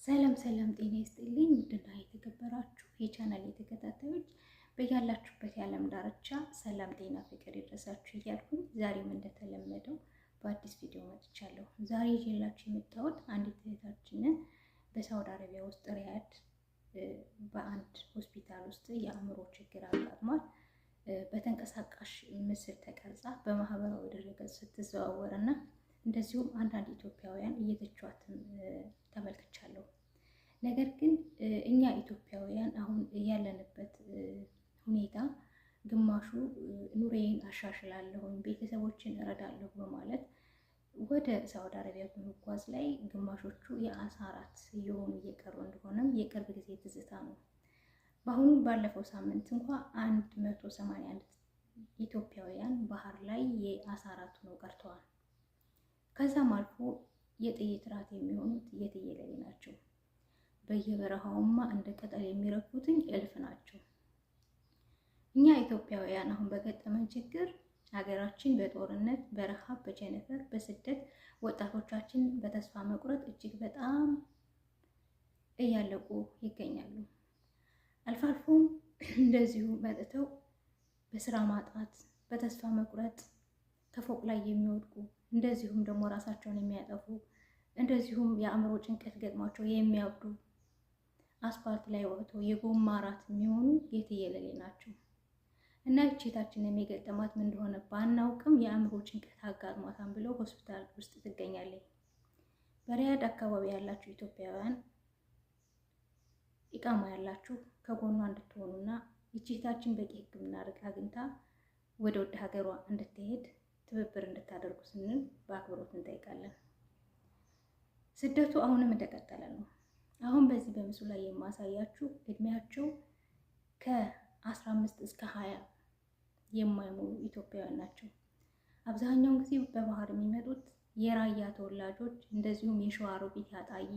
ሰላም ጤና ይስጥልኝ። ውድና የተከበራችሁ የቻናል ተከታታዮች በያላችሁበት የዓለም ዳርቻ ሰላም፣ ጤና፣ ፍቅር ይድረሳችሁ እያልኩኝ ዛሬም እንደተለመደው በአዲስ ቪዲዮ መጥቻለሁ። ዛሬ ይዤላችሁ የመጣሁት አንዲት እህታችንን በሳውዲ አረቢያ ውስጥ ሪያድ በአንድ ሆስፒታል ውስጥ የአእምሮ ችግር አጋጥሟት በተንቀሳቃሽ ምስል ተቀርጻ በማህበራዊ ድረገጽ ስትዘዋወር እና እንደዚሁም አንዳንድ ኢትዮጵያውያን እየተቿትም ተመልክቻለሁ። ነገር ግን እኛ ኢትዮጵያውያን አሁን ያለንበት ሁኔታ ግማሹ ኑሬን አሻሽላለሁ፣ ቤተሰቦችን እረዳለሁ በማለት ወደ ሳውዲ አረቢያ በመጓዝ ላይ ግማሾቹ የአሳ እራት እየሆኑ እየቀሩ እንደሆነም የቅርብ ጊዜ ትዝታ ነው። በአሁኑ ባለፈው ሳምንት እንኳ 181 ኢትዮጵያውያን ባህር ላይ የአሳ እራት ሆነው ቀርተዋል። ከዛም አልፎ የጥይት ራት የሚሆኑት የትየለሌ ናቸው። በየበረሃውማ እንደ ቅጠል የሚረግፉትኝ እልፍ ናቸው። እኛ ኢትዮጵያውያን አሁን በገጠመን ችግር ሀገራችን በጦርነት፣ በረሃብ፣ በቸነፈር፣ በስደት ወጣቶቻችን በተስፋ መቁረጥ እጅግ በጣም እያለቁ ይገኛሉ። አልፎ አልፎም እንደዚሁ መጥተው በስራ ማጣት፣ በተስፋ መቁረጥ ከፎቅ ላይ የሚወድቁ እንደዚሁም ደግሞ ራሳቸውን የሚያጠፉ እንደዚሁም የአእምሮ ጭንቀት ገጥሟቸው የሚያብዱ አስፋልት ላይ ወጥተው የጎማ እራት የሚሆኑ የትየለሌ ናቸው። እና እህታችን የሚገጠማት ምን እንደሆነ ባናውቅም የአእምሮ ጭንቀት አጋጥሟታን ብለው ሆስፒታል ውስጥ ትገኛለች። በሪያድ አካባቢ ያላችሁ ኢትዮጵያውያን ኢቃማ ያላችሁ ከጎኗ እንድትሆኑና እህታችን በቂ ሕክምና አግኝታ ወደ ውድ ሀገሯ እንድትሄድ ትብብር እንድታደርጉ ስንል በአክብሮት እንጠይቃለን። ስደቱ አሁንም እንደቀጠለ ነው። አሁን በዚህ በምስሉ ላይ የማሳያችሁ እድሜያቸው ከ15 እስከ 20 የማይሞሉ ኢትዮጵያውያን ናቸው። አብዛኛውን ጊዜ በባህር የሚመጡት የራያ ተወላጆች እንደዚሁም የሸዋሮቢት ያጣዬ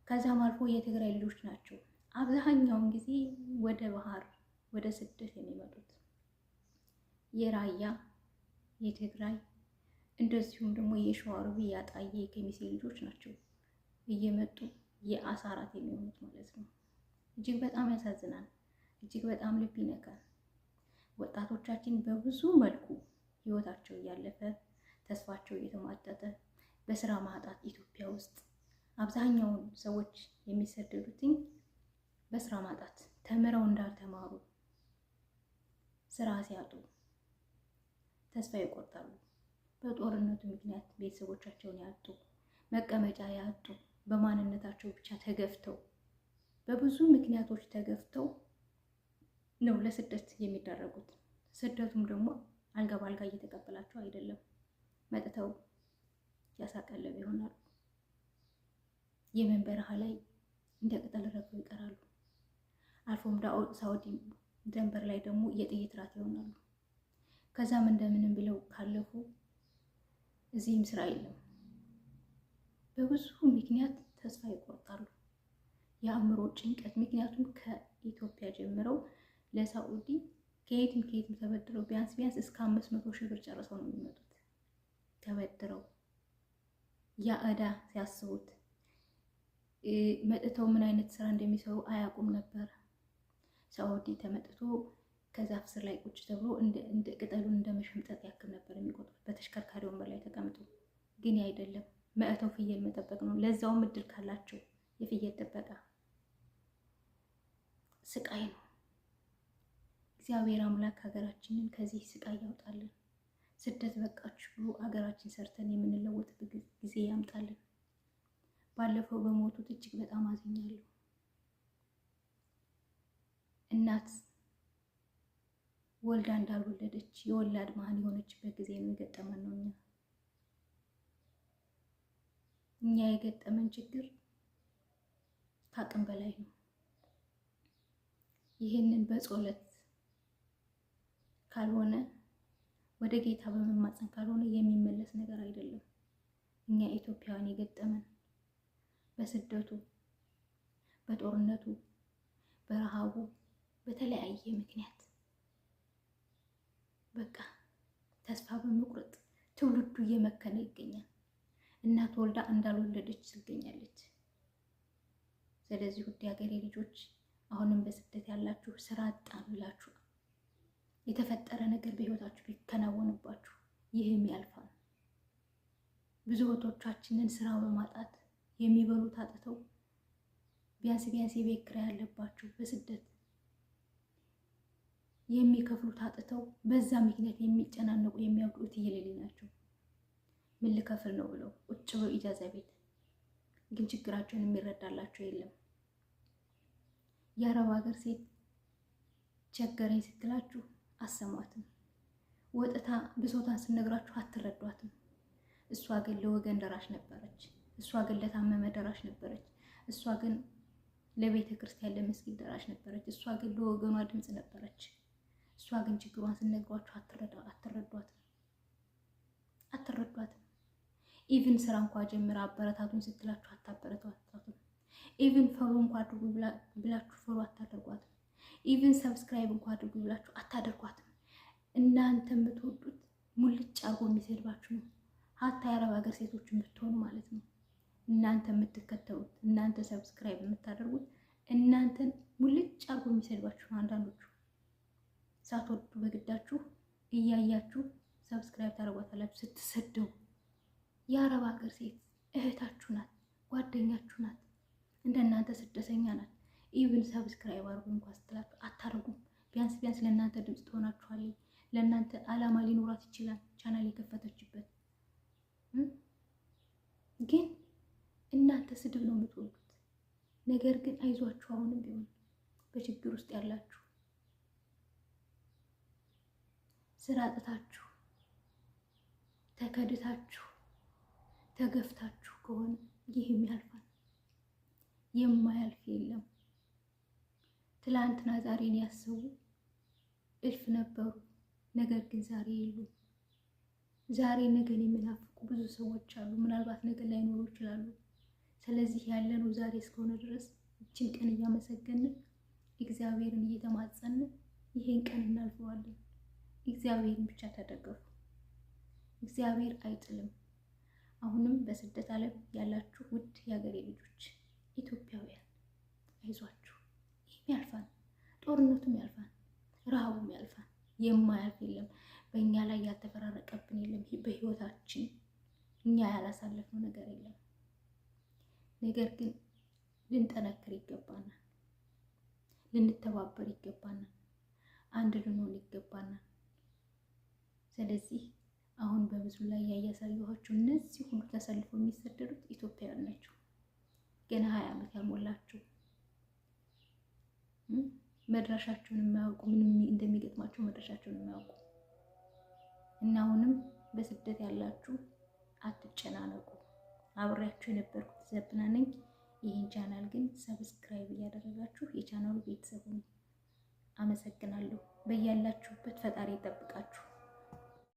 ከዛም አልፎ የትግራይ ልጆች ናቸው። አብዛኛውን ጊዜ ወደ ባህር ወደ ስደት የሚመጡት የራያ የትግራይ እንደዚሁም ደግሞ የሸዋሮቢ ያጣዬ የከሚሴ ልጆች ናቸው እየመጡ የአሳ እራት የሚሆኑት ማለት ነው። እጅግ በጣም ያሳዝናል። እጅግ በጣም ልብ ይነካል። ወጣቶቻችን በብዙ መልኩ ህይወታቸው እያለፈ ተስፋቸው እየተሟጠጠ በስራ ማጣት ኢትዮጵያ ውስጥ አብዛኛውን ሰዎች የሚሰደዱትኝ በስራ ማጣት ተምረው እንዳልተማሩ ስራ ሲያጡ ተስፋ ይቆርጣሉ። በጦርነቱ ምክንያት ቤተሰቦቻቸውን ያጡ፣ መቀመጫ ያጡ፣ በማንነታቸው ብቻ ተገፍተው በብዙ ምክንያቶች ተገፍተው ነው ለስደት የሚዳረጉት። ስደቱም ደግሞ አልጋ ባልጋ እየተቀበላቸው አይደለም። መጥተው ያሳቀለብ ይሆናሉ። የመን በረሃ ላይ እንደ ቅጠል ረግፈው ይቀራሉ። አልፎም ሳውዲ ደንበር ላይ ደግሞ የጥይት ራት ይሆናሉ። ከዛም እንደምንም ብለው ካለፉ እዚህም ስራ የለም። በብዙ ምክንያት ተስፋ ይቆርጣሉ። የአእምሮ ጭንቀት ምክንያቱም ከኢትዮጵያ ጀምረው ለሳኡዲ ከየትም ተበድረው ቢያንስ እስከ 500 ሺህ ብር ጨርሰው ነው የሚመጡት። ተበድረው ያ ዕዳ ሲያስቡት መጥተው ምን አይነት ስራ እንደሚሰሩ አያውቁም ነበር። ሳኡዲ ተመጥቶ ከዛፍ ስር ላይ ቁጭ ተብሎ እንደ ቅጠሉን እንደ መሸምጠጥ ያክል ነበር የሚቆጥሩት በተሽከርካሪ ወንበር ላይ ተቀምጦ። ግን አይደለም፣ መጥተው ፍየል መጠበቅ ነው። ለዛውም እድል ካላቸው የፍየል ጥበቃ ስቃይ ነው። እግዚአብሔር አምላክ ሀገራችንን ከዚህ ስቃይ ያውጣልን። ስደት በቃችሁ ብሎ ሀገራችን ሰርተን የምንለወጥበት ጊዜ ያምጣልን። ባለፈው በሞቱት እጅግ በጣም አዝኛለሁ። እናት ወልዳ እንዳልወለደች የወላድ መሀን የሆነችበት ጊዜ የሚገጠመን ነው። እኛ የገጠመን ችግር ከአቅም በላይ ነው። ይህንን በጸሎት ካልሆነ ወደ ጌታ በመማፀን ካልሆነ የሚመለስ ነገር አይደለም። እኛ ኢትዮጵያውያን የገጠመን በስደቱ፣ በጦርነቱ፣ በረሃቡ፣ በተለያየ ምክንያት በቃ ተስፋ በመቁረጥ ትውልዱ እየመከነ ይገኛል። እናት ወልዳ እንዳልወለደች ትገኛለች። ስለዚህ ውድ ሀገሬ ልጆች አሁንም በስደት ያላችሁ ስራ አጣን ብላችሁ የተፈጠረ ነገር በህይወታችሁ ቢከናወንባችሁ ይህም ያልፋል። ብዙ እህቶቻችንን ስራ በማጣት የሚበሉት አጥተው ቢያንስ የቤት ኪራይ ያለባቸው በስደት የሚከፍሉት አጥተው በዛ ምክንያት የሚጨናነቁ የሚያውቁት እየሌለ ናቸው። ምን ልከፍል ነው ብለው ቁጭ ብለው ኢጃዛ ቤት ግን ችግራቸውን የሚረዳላቸው የለም። የአረብ ሀገር ሴት ቸገረኝ ስትላችሁ አሰማትም። ወጥታ ብሶታን ስነግራችሁ አትረዷትም። እሷ ግን ለወገን ደራሽ ነበረች። እሷ ግን ለታመመ ደራሽ ነበረች። እሷ ግን ለቤተ ክርስቲያን ለመስጊድ ደራሽ ነበረች። እሷ ግን ለወገኗ ድምጽ ነበረች። እሷ ግን ችግሯን ስነግራችሁ አትረዷትም። ኢቭን ስራ እንኳን ጀምራ አበረታቱን ስትላችሁ አታበረታቷትም። ኢቭን ፎሎ እንኳን አድርጉ ብላችሁ ፎሎ አታደርጓትም። ኢቭን ሰብስክራይብ እንኳን አድርጉ ብላችሁ አታደርጓትም። እናንተ የምትወዱት ሙልጭ አርጎ የሚሰድባችሁ ነው። ሀታ የአረብ ሀገር ሴቶችን ብትሆኑ ማለት ነው። እናንተ የምትከተሉት እናንተ ሰብስክራይብ የምታደርጉት እናንተን ሙልጭ አርጎ የሚሰድባችሁ ነው። አንዳንዶቹ ሳትወዱ በግዳችሁ እያያችሁ ሰብስክራይብ ታደርጓታላችሁ ስትሰደው። የአረብ ሀገር ሴት እህታችሁ ናት፣ ጓደኛችሁ ናት፣ እንደናንተ ስደተኛ ናት። ኢቭን ሰብስክራይብ አድርጉ እንኳን ስትላችሁ አታደርጉም። ቢያንስ ለእናንተ ድምፅ ትሆናችኋለች። ለእናንተ አላማ ሊኖራት ይችላል ቻናል የከፈተችበት። ግን እናንተ ስድብ ነው የምትወዱት። ነገር ግን አይዟችሁ፣ አሁንም ቢሆን በችግር ውስጥ ያላችሁ ስራ አጥታችሁ ተከድታችሁ ተገፍታችሁ ከሆነ ይህም ያልፋል። የማያልፍ የለም። ትላንትና ዛሬን ያሰቡ እልፍ ነበሩ፣ ነገር ግን ዛሬ የሉም። ዛሬ ነገን የሚናፍቁ ብዙ ሰዎች አሉ። ምናልባት ነገ ላይኖሩ ይችላሉ። ስለዚህ ያለነው ዛሬ እስከሆነ ድረስ እችን ቀን እያመሰገንን እግዚአብሔርን እየተማጸንን ይሄን ቀን እናልፈዋለን። እግዚአብሔርን ብቻ ተደገፉ። እግዚአብሔር አይጥልም። አሁንም በስደት ዓለም ያላችሁ ውድ የሀገሬ ልጆች ኢትዮጵያውያን አይዟችሁ፣ ይህም ያልፋል። ጦርነቱም ያልፋል፣ ረሃቡም ያልፋል። የማያልፍ የለም። በእኛ ላይ ያልተፈራረቀብን የለም። በህይወታችን እኛ ያላሳለፍነው ነገር የለም። ነገር ግን ልንጠነክር ይገባናል፣ ልንተባበር ይገባናል፣ አንድ ልንሆን ይገባናል። ስለዚህ አሁን በምስሉ ላይ ያያሳየኋችሁ እነዚህ ሁሉ ተሰልፈው የሚሰደዱት ኢትዮጵያውያን ናቸው። ገና 20 ዓመት ያልሞላቸው መድረሻቸውን የማያውቁ ምንም እንደሚገጥማቸው መድረሻቸውን የማያውቁ እና አሁንም በስደት ያላችሁ አትጨናነቁ። አብሬያችሁ የነበርኩት ዘብና ነኝ። ይህን ቻናል ግን ሰብስክራይብ እያደረጋችሁ የቻናሉ ቤተሰብ ሁኑ። አመሰግናለሁ። በያላችሁበት ፈጣሪ ይጠብቃችሁ።